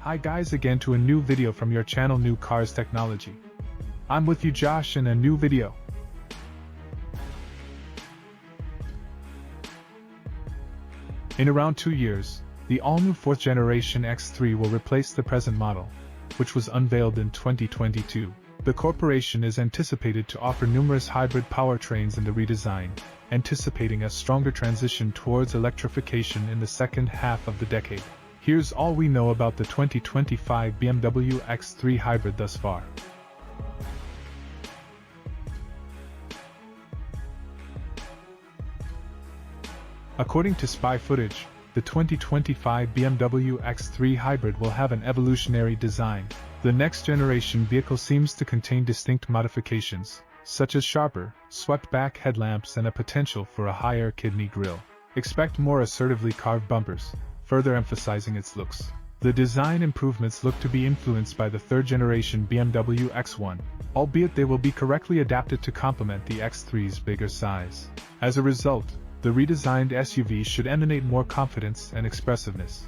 Hi guys, again to a new video from your channel New Cars Technology. I'm with you Josh in a new video. In around 2 years, the all-new 4th generation X3 will replace the present model, which was unveiled in 2022. The corporation is anticipated to offer numerous hybrid powertrains in the redesign, anticipating a stronger transition towards electrification in the second half of the decade. Here's all we know about the 2025 BMW X3 Hybrid thus far. According to spy footage, the 2025 BMW X3 Hybrid will have an evolutionary design. The next-generation vehicle seems to contain distinct modifications, such as sharper, swept-back headlamps and a potential for a higher kidney grille. Expect more assertively carved bumpers, further emphasizing its looks. The design improvements look to be influenced by the third-generation BMW X1, albeit they will be correctly adapted to complement the X3's bigger size. As a result, the redesigned SUV should emanate more confidence and expressiveness.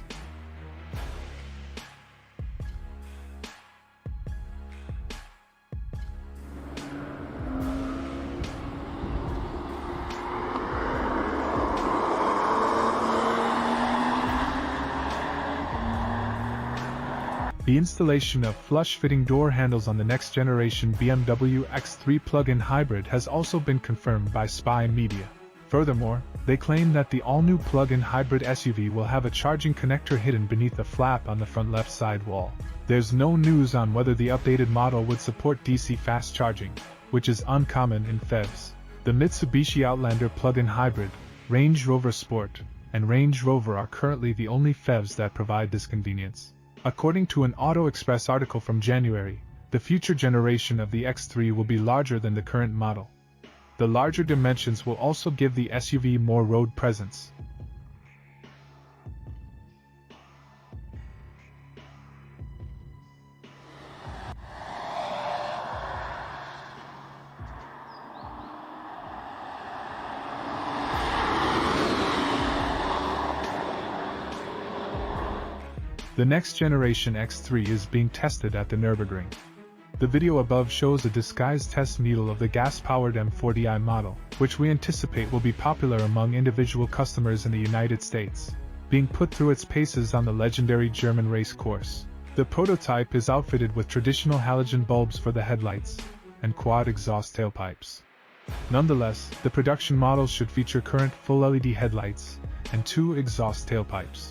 The installation of flush-fitting door handles on the next-generation BMW X3 plug-in hybrid has also been confirmed by spy media. Furthermore, they claim that the all-new plug-in hybrid SUV will have a charging connector hidden beneath a flap on the front left side wall. There's no news on whether the updated model would support DC fast charging, which is uncommon in PHEVs. The Mitsubishi Outlander plug-in hybrid, Range Rover Sport, and Range Rover are currently the only PHEVs that provide this convenience. According to an Auto Express article from January, the future generation of the X3 will be larger than the current model. The larger dimensions will also give the SUV more road presence. The next generation X3 is being tested at the Nürburgring. The video above shows a disguised test needle of the gas-powered M40i model, which we anticipate will be popular among individual customers in the United States, being put through its paces on the legendary German race course. The prototype is outfitted with traditional halogen bulbs for the headlights and quad exhaust tailpipes. Nonetheless, the production model should feature current full LED headlights and 2 exhaust tailpipes.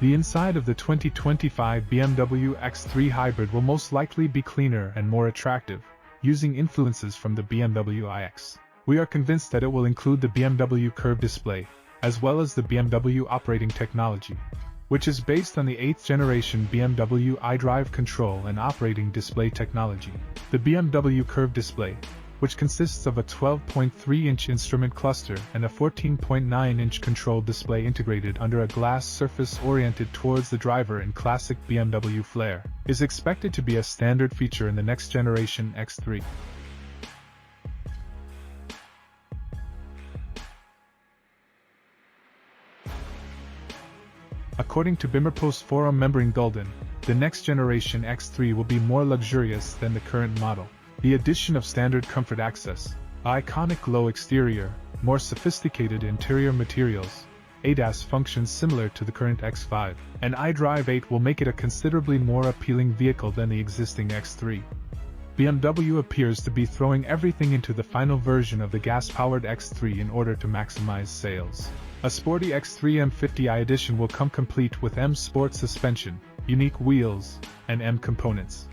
The inside of the 2025 BMW X3 Hybrid will most likely be cleaner and more attractive, using influences from the BMW iX. We are convinced that it will include the BMW curved display, as well as the BMW operating technology, which is based on the 8th generation BMW iDrive control and operating display technology. The BMW curved display, which consists of a 12.3-inch instrument cluster and a 14.9-inch control display integrated under a glass surface oriented towards the driver in classic BMW flair, is expected to be a standard feature in the next generation X3. According to Bimmerpost forum member Gulden, the next generation X3 will be more luxurious than the current model. The addition of standard comfort access, iconic glow exterior, more sophisticated interior materials, ADAS functions similar to the current X5, and iDrive 8 will make it a considerably more appealing vehicle than the existing X3. BMW appears to be throwing everything into the final version of the gas-powered X3 in order to maximize sales. A sporty X3 M50i edition will come complete with M Sport suspension, unique wheels, and M components.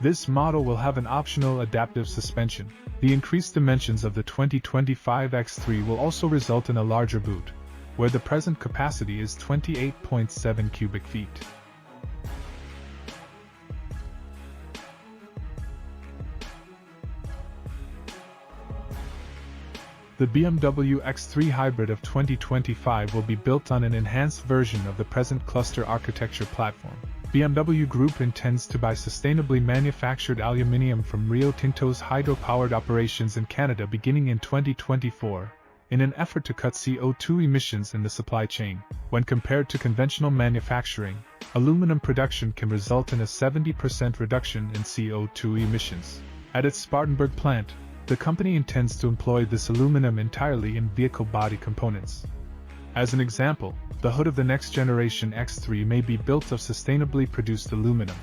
This model will have an optional adaptive suspension. The increased dimensions of the 2025 X3 will also result in a larger boot, where the present capacity is 28.7 cubic feet. The BMW X3 Hybrid of 2025 will be built on an enhanced version of the present cluster architecture platform. BMW Group intends to buy sustainably manufactured aluminium from Rio Tinto's hydro-powered operations in Canada beginning in 2024, in an effort to cut CO2 emissions in the supply chain. When compared to conventional manufacturing, aluminum production can result in a 70% reduction in CO2 emissions. At its Spartanburg plant, the company intends to employ this aluminum entirely in vehicle body components. As an example, the hood of the next generation X3 may be built of sustainably produced aluminum.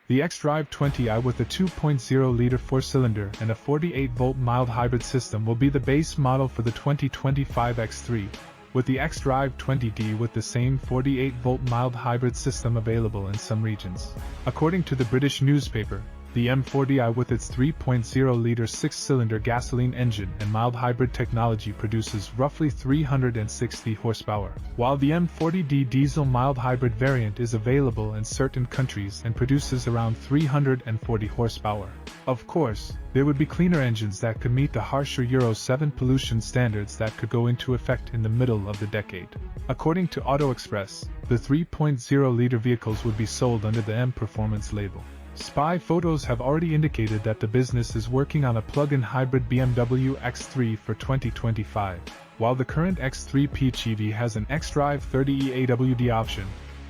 The xDrive 20i with a 2.0-liter four-cylinder and a 48-volt mild hybrid system will be the base model for the 2025 X3, with the xDrive 20d with the same 48-volt mild hybrid system available in some regions. According to the British newspaper, the M40i with its 3.0-liter six-cylinder gasoline engine and mild hybrid technology produces roughly 360 horsepower, while the M40d diesel mild hybrid variant is available in certain countries and produces around 340 horsepower. Of course, there would be cleaner engines that could meet the harsher Euro 7 pollution standards that could go into effect in the middle of the decade. According to Auto Express, the 3.0-liter vehicles would be sold under the M Performance label. Spy photos have already indicated that the business is working on a plug-in hybrid BMW X3 for 2025. While the current X3 PHEV has an xDrive 30e AWD option,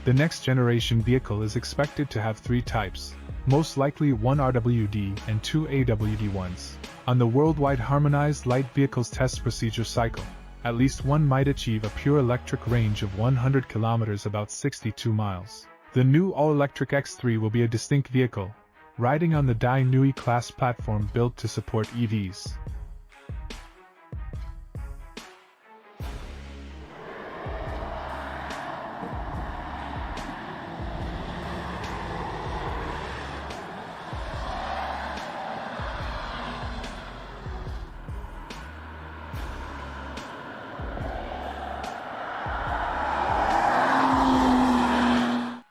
the next generation vehicle is expected to have three types, most likely one RWD and two AWD ones. On the worldwide harmonized light vehicles test procedure cycle, at least one might achieve a pure electric range of 100 kilometers, about 62 miles. The new all-electric X3 will be a distinct vehicle, riding on the Dai Nui class platform built to support EVs.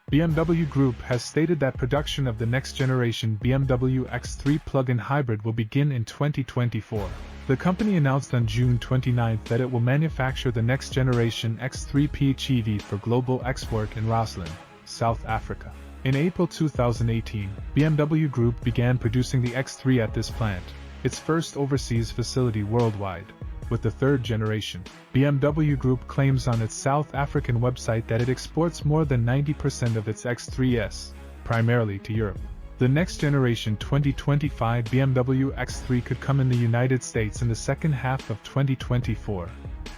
BMW Group has stated that production of the next-generation BMW X3 plug-in hybrid will begin in 2024. The company announced on June 29 that it will manufacture the next-generation X3 PHEV for global export in Rossland, South Africa. In April 2018, BMW Group began producing the X3 at this plant, its first overseas facility worldwide. With the third generation, BMW Group claims on its South African website that it exports more than 90% of its X3s, primarily to Europe. The next generation 2025 BMW X3 could come in the United States in the second half of 2024,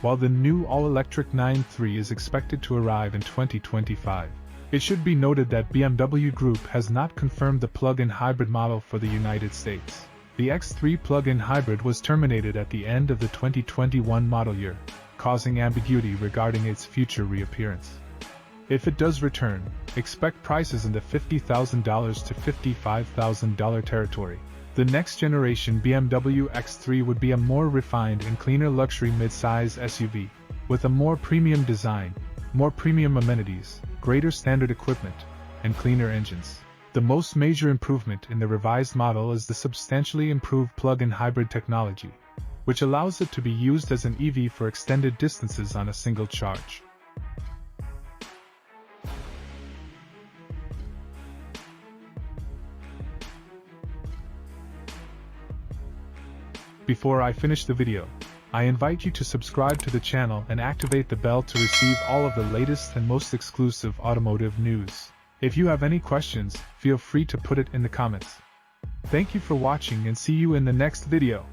while the new all-electric 9/3 is expected to arrive in 2025. It should be noted that BMW Group has not confirmed the plug-in hybrid model for the United States. The X3 plug-in hybrid was terminated at the end of the 2021 model year, causing ambiguity regarding its future reappearance. If it does return, expect prices in the $50,000 to $55,000 territory. The next generation BMW X3 would be a more refined and cleaner luxury mid-size SUV, with a more premium design, more premium amenities, greater standard equipment, and cleaner engines. The most major improvement in the revised model is the substantially improved plug-in hybrid technology, which allows it to be used as an EV for extended distances on a single charge. Before I finish the video, I invite you to subscribe to the channel and activate the bell to receive all of the latest and most exclusive automotive news. If you have any questions, feel free to put it in the comments. Thank you for watching and see you in the next video.